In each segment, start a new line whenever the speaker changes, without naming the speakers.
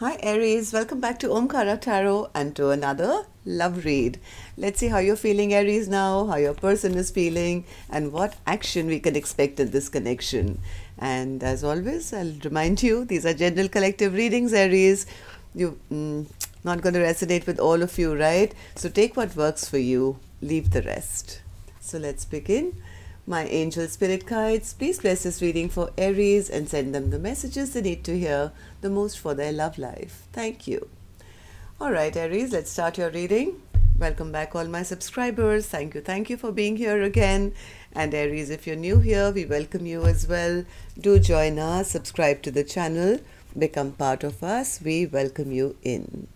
Hi Aries, welcome back to Omkaratarot and to another love read. Let's see how you're feeling, Aries, now, how your person is feeling, and what action we can expect in this connection. And as always, I'll remind you, these are general collective readings, Aries. You're not going to resonate with all of you, right? So take what works for you, leave the rest. So let's begin. My angel spirit guides, please bless this reading for Aries and send them the messages they need to hear the most for their love life. Thank you. Alright Aries, let's start your reading. Welcome back all my subscribers. Thank you for being here again. And Aries, if you're new here, we welcome you as well. Do join us, subscribe to the channel, become part of us. We welcome you in.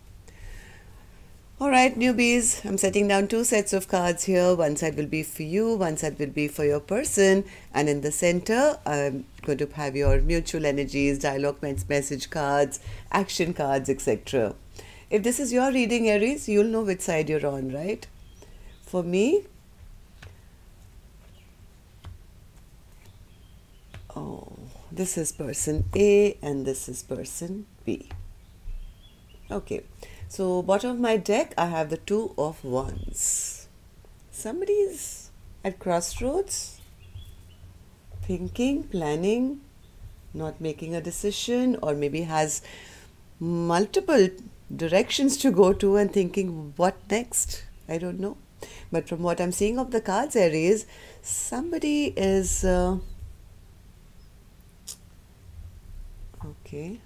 Alright newbies, I'm setting down two sets of cards here. One side will be for you, one side will be for your person, and in the center I'm going to have your mutual energies, dialogue message cards, action cards, etc. If this is your reading, Aries, you'll know which side you're on, right? For me, this is person A and this is person B. Okay. So bottom of my deck, I have the Two of Wands. Somebody's at crossroads, thinking, planning, not making a decision, or maybe has multiple directions to go to and thinking, what next? I don't know. But from what I'm seeing of the cards, Aries, somebody is... okay.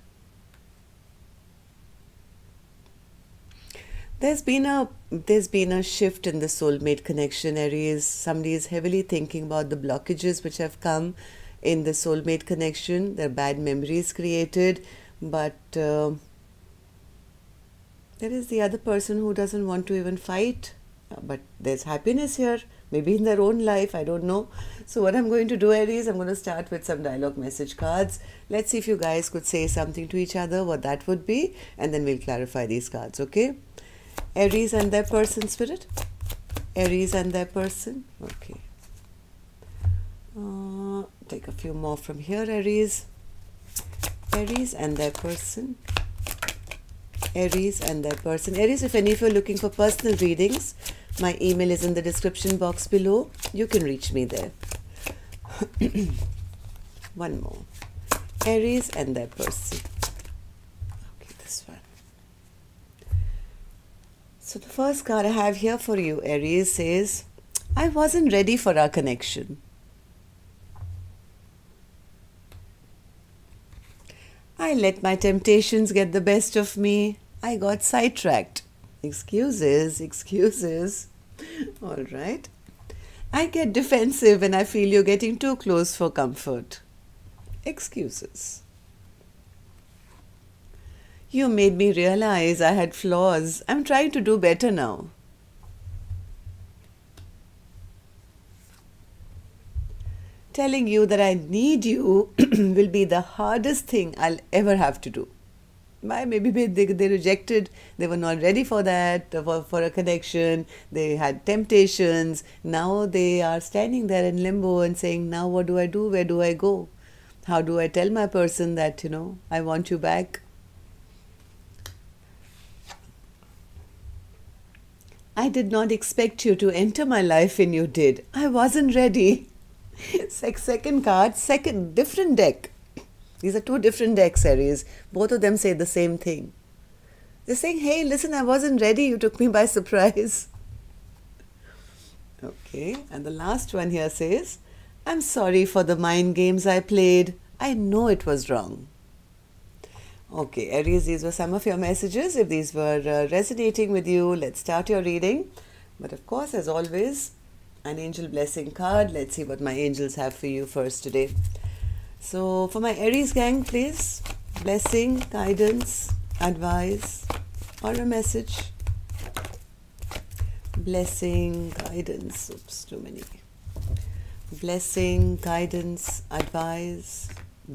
There's been a shift in the soulmate connection, Aries. Somebody is heavily thinking about the blockages which have come in the soulmate connection. There are bad memories created, but there is the other person who doesn't want to even fight. But there's happiness here, maybe in their own life, I don't know. So what I'm going to do, Aries, I'm going to start with some dialogue message cards. Let's see if you guys could say something to each other, what that would be, and then we'll clarify these cards, okay? Aries and their person, spirit. Aries and their person. Okay. Take a few more from here, Aries. Aries and their person. Aries and their person. Aries, if any of you are looking for personal readings, my email is in the description box below. You can reach me there. One more. Aries and their person. Okay, this one. So the first card I have here for you, Aries, says, I wasn't ready for our connection. I let my temptations get the best of me. I got sidetracked. Excuses, excuses. All right. I get defensive when I feel you're getting too close for comfort. Excuses. You made me realize I had flaws. I'm trying to do better now. Telling you that I need you will be the hardest thing I'll ever have to do. Maybe they rejected, they were not ready for that, for a connection, they had temptations. Now they are standing there in limbo and saying, now what do I do? Where do I go? How do I tell my person that, I want you back? I did not expect you to enter my life when you did. I wasn't ready. Second card, different deck. These are two different decks, Aries. Both of them say the same thing. They're saying, hey, listen, I wasn't ready. You took me by surprise. Okay, and the last one here says, I'm sorry for the mind games I played. I know it was wrong. Okay, Aries, these were some of your messages. If these were resonating with you, let's start your reading. But of course, as always, an angel blessing card. Let's see what my angels have for you first today. So for my Aries gang, please, blessing, guidance, advice, or a message. Blessing, guidance, oops, too many. Blessing, guidance, advice.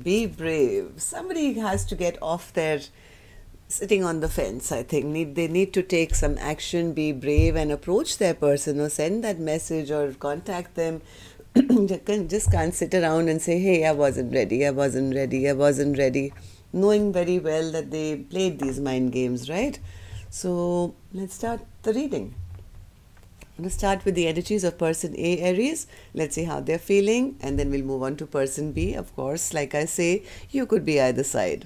Be brave. Somebody has to get off their sitting on the fence, I think. They need to take some action, be brave, and approach their person or send that message or contact them. Just can't sit around and say, hey, I wasn't ready, I wasn't ready, I wasn't ready. knowing very well that they played these mind games, right? So let's start the reading. I'm going to start with the energies of person A, Aries. Let's see how they're feeling, and then we'll move on to person B. Of course, like I say, you could be either side.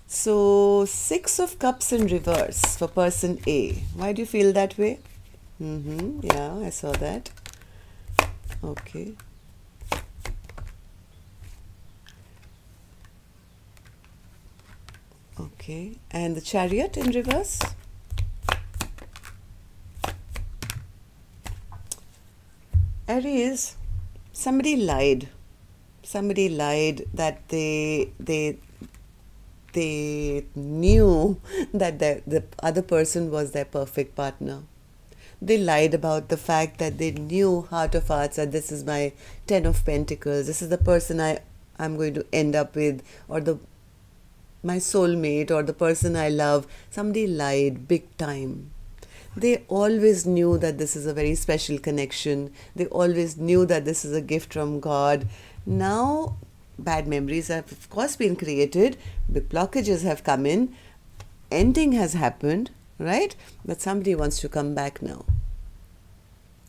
So, Six of Cups in reverse for person A. Why do you feel that way? Yeah, I saw that. Okay. Okay, and the Chariot in reverse? Aries, somebody lied. Somebody lied that they knew that the other person was their perfect partner. They lied about the fact that they knew heart of hearts that this is my Ten of Pentacles, this is the person I'm going to end up with, or my soulmate, or the person I love. Somebody lied big time. They always knew that this is a very special connection. They always knew that this is a gift from God. Now, bad memories have of course been created, big blockages have come in, ending has happened, right? But somebody wants to come back now.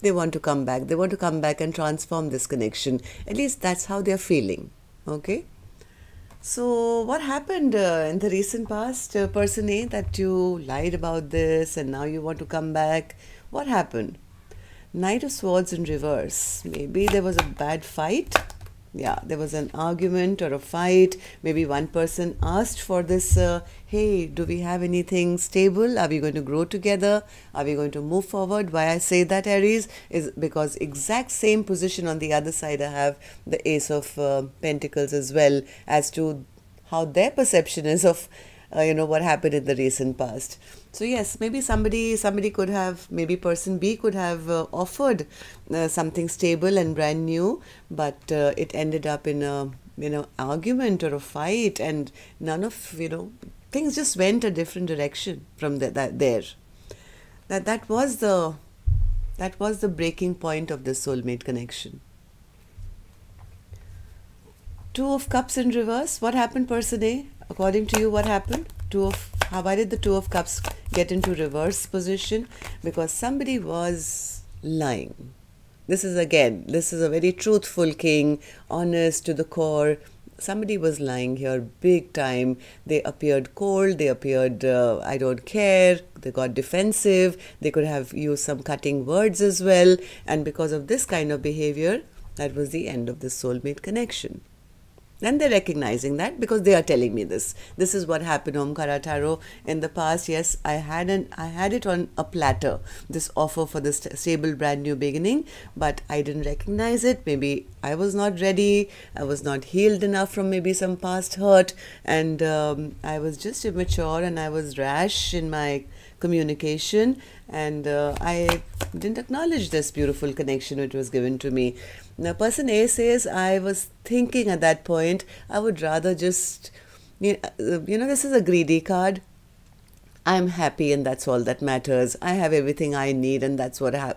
They want to come back. They want to come back and transform this connection. At least that's how they're feeling, okay? So what happened in the recent past, person A, that you lied about this and now you want to come back? What happened? Knight of Swords in reverse. Maybe there was a bad fight. Yeah, there was an argument or a fight. Maybe one person asked for this, hey, do we have anything stable? Are we going to grow together? Are we going to move forward? Why I say that, Aries, is because exact same position on the other side I have the Ace of Pentacles as well, as to how their perception is of what happened in the recent past. So yes, maybe somebody could have, maybe person B could have offered something stable and brand new, but it ended up in a argument or a fight, and none of things just went a different direction from there. That was the breaking point of this soulmate connection. Two of Cups in reverse. What happened, person A? According to you, what happened? Why did the Two of Cups get into reverse position? Because somebody was lying. This is a very truthful king, honest to the core. Somebody was lying here big time. They appeared cold. They appeared, I don't care. They got defensive. They could have used some cutting words as well. And because of this kind of behavior, that was the end of the soulmate connection. And they're recognizing that because they are telling me this. This is what happened, Omkaratarot. In the past, yes, I had it on a platter, this offer for this stable brand new beginning, but I didn't recognize it. Maybe I was not ready. I was not healed enough from maybe some past hurt, and I was just immature and I was rash in my communication, and I didn't acknowledge this beautiful connection which was given to me. Now, person A says, I was thinking at that point, I would rather just, this is a greedy card. I'm happy and that's all that matters. I have everything I need and that's what I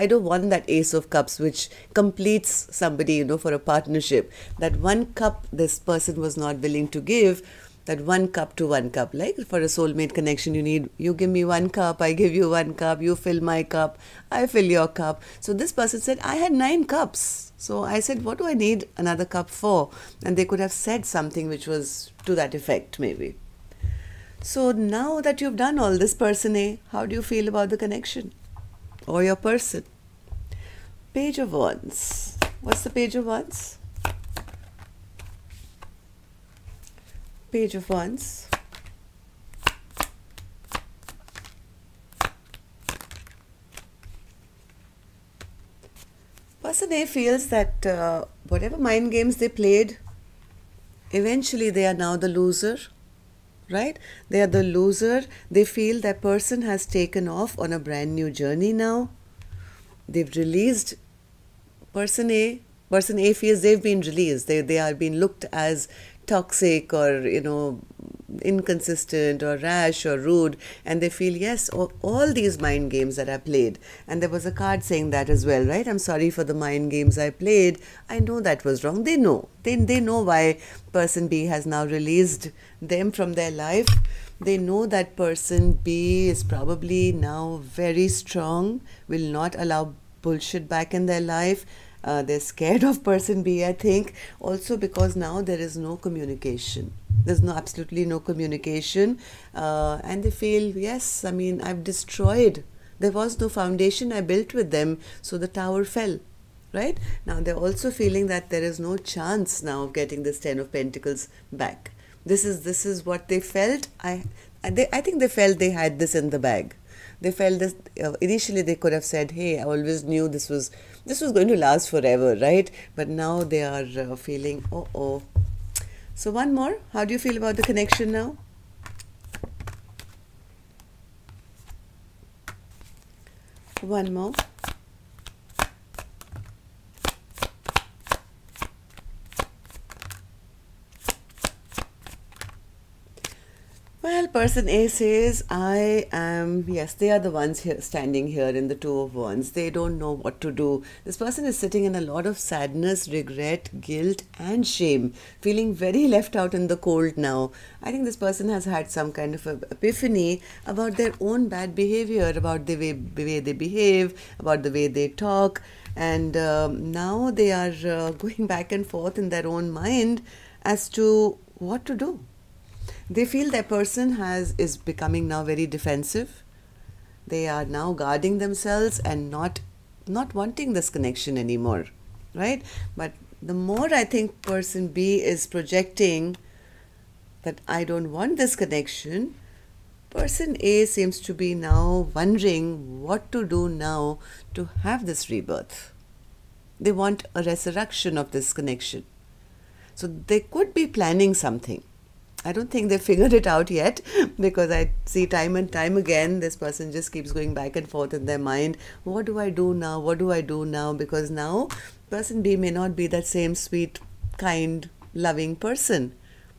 don't want that Ace of Cups which completes somebody, for a partnership. That one cup this person was not willing to give. That 1 cup to 1 cup, like for a soulmate connection, you give me 1 cup, I give you 1 cup, you fill my cup, I fill your cup. So this person said, I had 9 cups. So I said, what do I need another cup for? And they could have said something which was to that effect, maybe. So now that you've done all this, person A, how do you feel about the connection or your person? Page of Wands. What's the Page of Wands? Page of Wands. Person A feels that whatever mind games they played, eventually they are now the loser, right? They are the loser. They feel that person has taken off on a brand new journey now. They've released person A. Person A feels they've been released. They are being looked as toxic or, inconsistent or rash or rude, and they feel, yes, all these mind games that I played, and there was a card saying that as well, right? I'm sorry for the mind games I played. I know that was wrong. They know. They know why person B has now released them from their life. They know that person B is probably now very strong, will not allow bullshit back in their life. They're scared of person B, I think, also because now there is no communication. There's absolutely no communication, and they feel, yes, I mean, I've destroyed. There was no foundation I built with them, so the tower fell. Right? Now they're also feeling that there is no chance now of getting this Ten of Pentacles back. This is what they felt. I think they felt they had this in the bag. They felt this initially. They could have said, "Hey, I always knew this was going to last forever," right? But now they are feeling, oh. So one more. How do you feel about the connection now? One more. Well, person A says, I am, yes, they are the ones here standing here in the Two of Wands. They don't know what to do. This person is sitting in a lot of sadness, regret, guilt, and shame, feeling very left out in the cold now. I think this person has had some kind of a epiphany about their own bad behavior, about the way they behave, about the way they talk. And now they are going back and forth in their own mind as to what to do. They feel their person is becoming now very defensive. They are now guarding themselves and not wanting this connection anymore, right? But the more I think person B is projecting that I don't want this connection, person A seems to be now wondering what to do now to have this rebirth. They want a resurrection of this connection. So they could be planning something. I don't think they figured it out yet, because I see time and time again this person just keeps going back and forth in their mind. What do I do now? What do I do now? Because now person B may not be that same sweet, kind, loving person.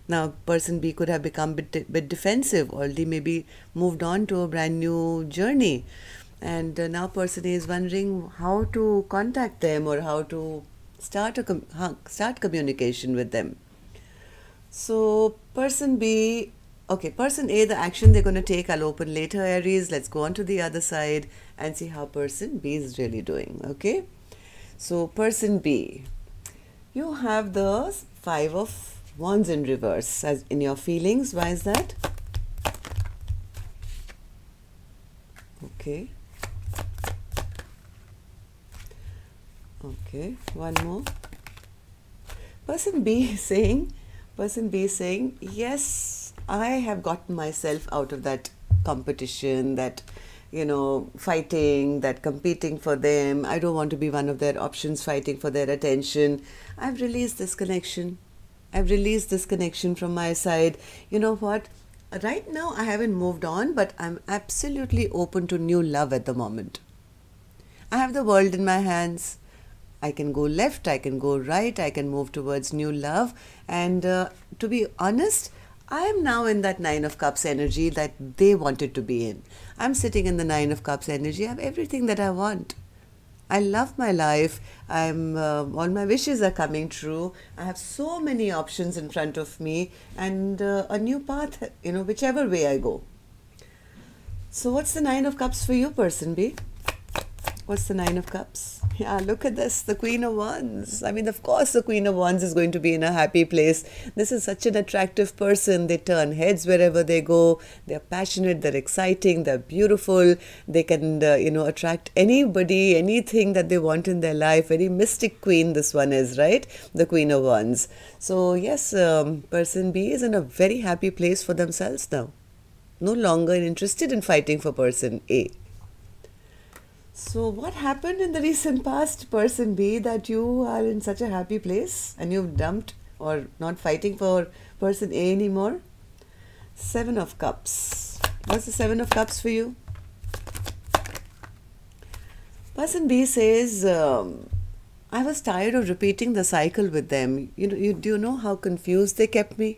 Now person B could have become a bit defensive, or they maybe moved on to a brand new journey. And now person A is wondering how to contact them or how to start communication with them. So person B, okay, person A, the action they're going to take, I'll open later, Aries. Let's go on to the other side and see how person B is really doing, okay? So person B, you have the Five of Wands in reverse as in your feelings. Why is that? Okay. Okay, one more. Person B is saying, yes, I have gotten myself out of that competition, that, fighting, that competing for them. I don't want to be one of their options fighting for their attention. I've released this connection. I've released this connection from my side. You know what? Right now, I haven't moved on, but I'm absolutely open to new love at the moment. I have the world in my hands. I can go left, I can go right, I can move towards new love. And to be honest, I am now in that Nine of Cups energy that they wanted to be in. I'm sitting in the Nine of Cups energy. I have everything that I want. I love my life. All my wishes are coming true. I have so many options in front of me and a new path, whichever way I go. So what's the Nine of Cups for you, person B? What's the Nine of Cups? Yeah, look at this, the Queen of Wands. I mean, of course, the Queen of Wands is going to be in a happy place. This is such an attractive person. They turn heads wherever they go. They're passionate, they're exciting, they're beautiful. They can, attract anybody, anything that they want in their life. Very mystic queen this one is, right? The Queen of Wands. So, yes, person B is in a very happy place for themselves now. No longer interested in fighting for person A. So what happened in the recent past, person B, that you are in such a happy place and you've dumped or not fighting for person A anymore? Seven of Cups. What's the Seven of Cups for you? Person B says, I was tired of repeating the cycle with them. Do you know how confused they kept me?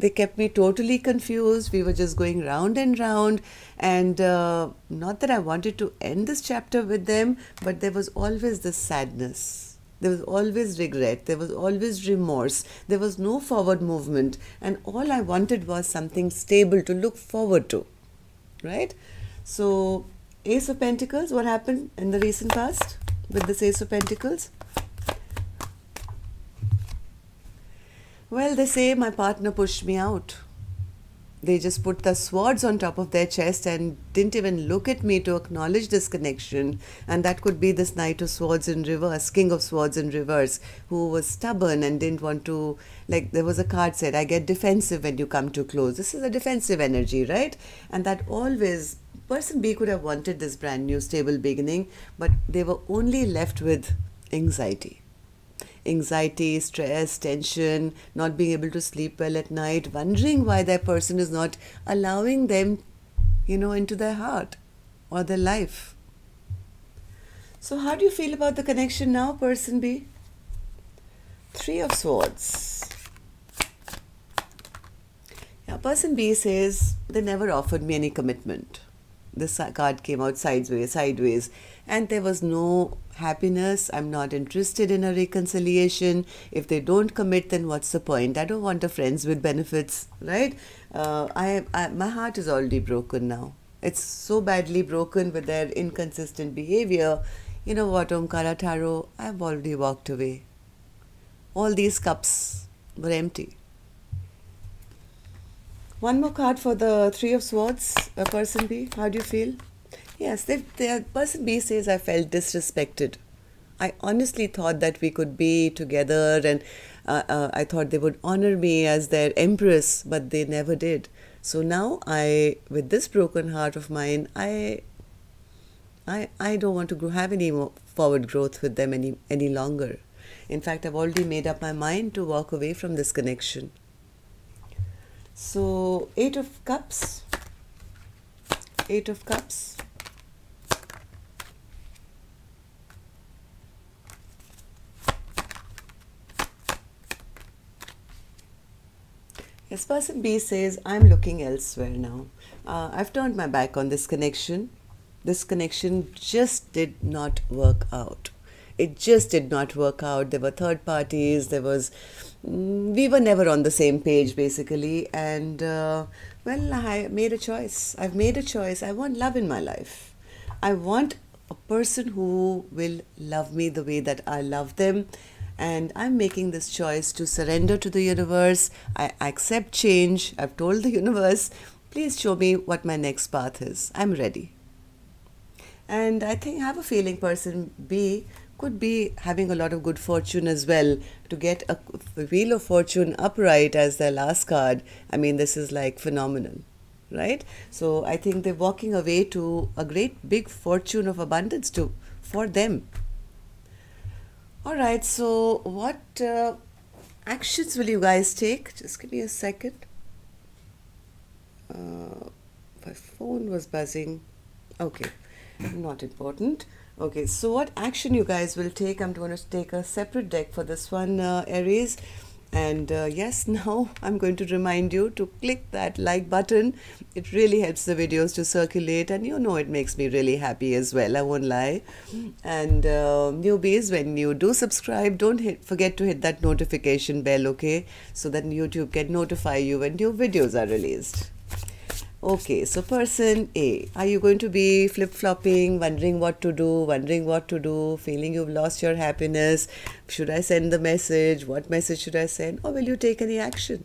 They kept me totally confused. We were just going round and round. And not that I wanted to end this chapter with them, but there was always this sadness. There was always regret. There was always remorse. There was no forward movement. And all I wanted was something stable to look forward to. Right? So, Ace of Pentacles, what happened in the recent past with this Ace of Pentacles? Well, they say my partner pushed me out. They just put the swords on top of their chest and didn't even look at me to acknowledge this connection. And that could be this Knight of Swords in reverse, King of Swords in reverse, who was stubborn and didn't want to, like there was a card said, I get defensive when you come too close. This is a defensive energy, right? And that always, person B could have wanted this brand new stable beginning, but they were only left with anxiety. Anxiety, stress, tension, not being able to sleep well at night, wondering why that person is not allowing them, into their heart or their life. So how do you feel about the connection now, person B? Three of Swords. Yeah, person B says, they never offered me any commitment. This card came out sideways, and there was no happiness. I'm not interested in a reconciliation. If they don't commit, then what's the point? I don't want a friends with benefits, right? My heart is already broken now. It's so badly broken with their inconsistent behavior. You know what, Omkaratarot, I've already walked away. All these cups were empty. One more card for the Three of Swords, person B. How do you feel? Yes, person B says, I felt disrespected. I honestly thought that we could be together, and I thought they would honor me as their empress, but they never did. So now with this broken heart of mine, I don't want to have any more forward growth with them any longer. In fact, I've already made up my mind to walk away from this connection. So, Eight of Cups. Eight of Cups. Yes, person B says, I'm looking elsewhere now. I've turned my back on this connection. This connection just did not work out. It just did not work out. There were third parties. We were never on the same page, basically. And, well, I made a choice. I've made a choice. I want love in my life. I want a person who will love me the way that I love them. And I'm making this choice to surrender to the universe. I accept change. I've told the universe, please show me what my next path is. I'm ready. And I have a feeling person B could be having a lot of good fortune as well. To get a Wheel of Fortune upright as their last card, I mean, this is like phenomenal, right? So I think they're walking away to a great big fortune of abundance for them. All right, so what actions will you guys take? Just give me a second. My phone was buzzing. Okay, not important. Okay, so what action you guys will take? I'm going to take a separate deck for this one, Aries. And yes, now I'm going to remind you to click that like button. It really helps the videos to circulate, and it makes me really happy as well, I won't lie. And newbies, when you do subscribe, don't forget to hit that notification bell, okay? So that YouTube can notify you when new videos are released. Okay, so person A, are you going to be flip-flopping, wondering what to do, feeling you've lost your happiness? Should I send the message? What message should I send? Or will you take any action?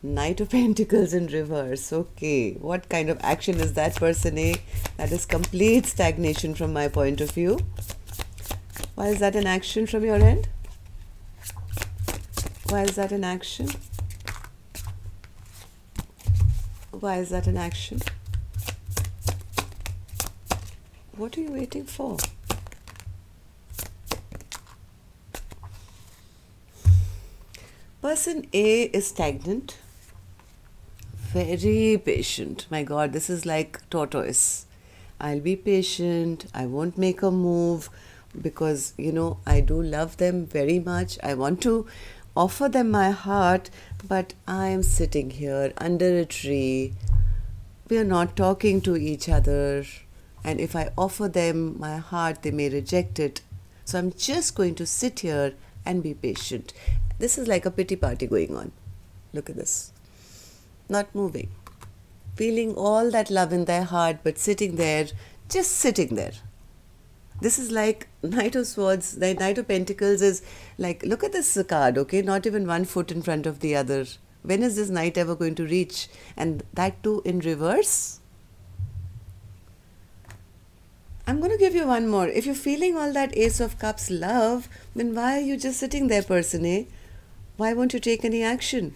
Knight of Pentacles in reverse. Okay, what kind of action is that, person A? That is complete stagnation from my point of view. Why is that an action from your end? Why is that an action? Why is that an action? What are you waiting for? Person A is stagnant, very patient. My God, this is like tortoise. I'll be patient. I won't make a move because, I do love them very much. I want to offer them my heart, but I am sitting here under a tree. We are not talking to each other. And if I offer them my heart, they may reject it. So I'm just going to sit here and be patient. This is like a pity party going on. Look at this. Not moving. Feeling all that love in their heart, but sitting there, just sitting there. This is like Knight of Swords. The Knight of Pentacles is like, look at this card, okay? Not even 1 foot in front of the other. When is this Knight ever going to reach? And that too in reverse. I'm going to give you one more. If you're feeling all that Ace of Cups love, then why are you just sitting there, person A? Why won't you take any action?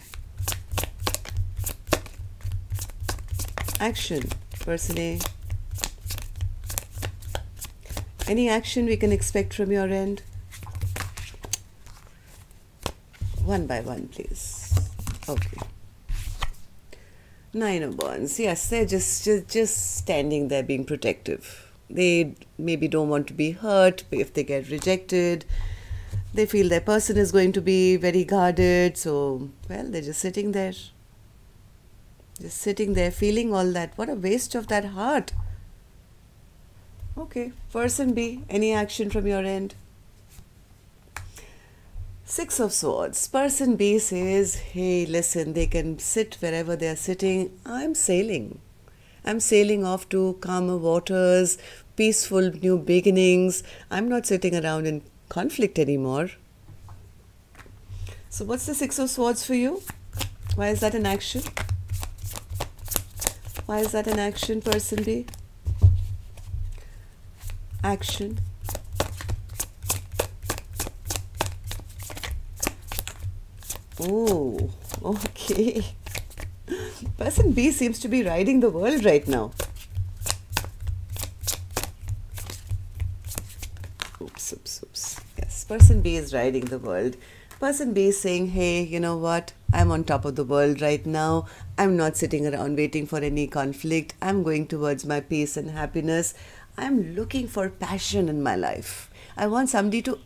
Action, person A. Any action we can expect from your end? One by one, please. Okay. 9 of Wands. Yes, they're just standing there being protective. They maybe don't want to be hurt if they get rejected. They feel their person is going to be very guarded. So, well, they're just sitting there. Just sitting there feeling all that. What a waste of that heart. Okay, person B, any action from your end? 6 of Swords. Person B says, hey, listen, they can sit wherever they are sitting. I'm sailing. I'm sailing off to calmer waters, peaceful new beginnings. I'm not sitting around in conflict anymore. So what's the 6 of Swords for you? Why is that an action? Why is that an action, person B? Action. Oh, okay. Person B seems to be riding the world right now. Oops. Yes, person B is riding the world. Person B is saying, hey, you know what? I'm on top of the world right now. I'm not sitting around waiting for any conflict. I'm going towards my peace and happiness. I'm looking for passion in my life. I want somebody to,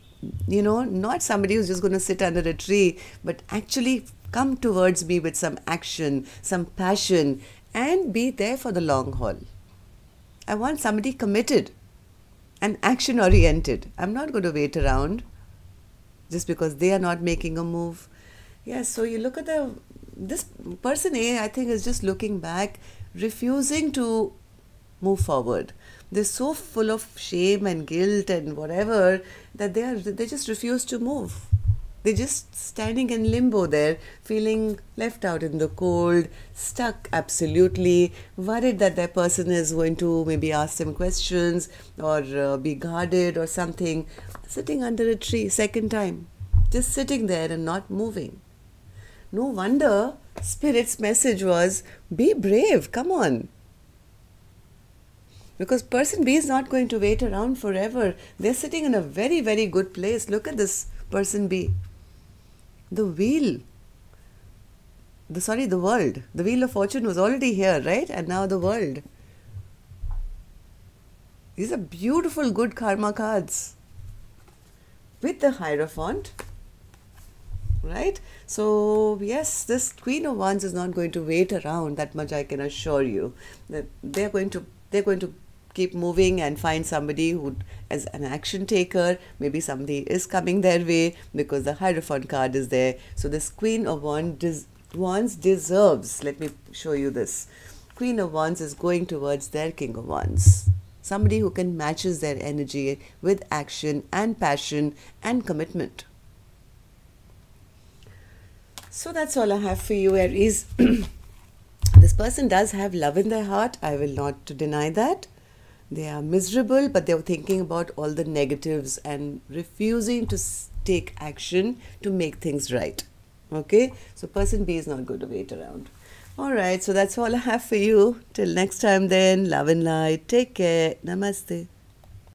not somebody who's just going to sit under a tree, but actually come towards me with some action, some passion, and be there for the long haul. I want somebody committed and action-oriented. I'm not going to wait around just because they are not making a move. Yes, so you look at this person A, I think, is just looking back, refusing to move forward. They're so full of shame and guilt and whatever that they just refuse to move. They're just standing in limbo there, feeling left out in the cold, stuck absolutely, worried that their person is going to maybe ask them questions or be guarded or something. Sitting under a tree, second time, just sitting there and not moving. No wonder Spirit's message was, be brave, come on. Because person B is not going to wait around forever. They're sitting in a very, very good place. Look at this person B. The wheel. The world. The Wheel of Fortune was already here, right? And now the world. These are beautiful, good karma cards. With the Hierophant. Right? So, yes, this Queen of Wands is not going to wait around, that much I can assure you. That they're going to keep moving and find somebody who, as an action taker, maybe somebody is coming their way because the Hierophant card is there. So this Queen of Wands deserves, let me show you this. Queen of Wands is going towards their King of Wands. Somebody who can matches their energy with action and passion and commitment. So that's all I have for you, Aries. This person does have love in their heart. I will not deny that. They are miserable, but they're thinking about all the negatives and refusing to take action to make things right. Okay? So person B is not going to wait around. Alright, so that's all I have for you. Till next time then, love and light. Take care. Namaste.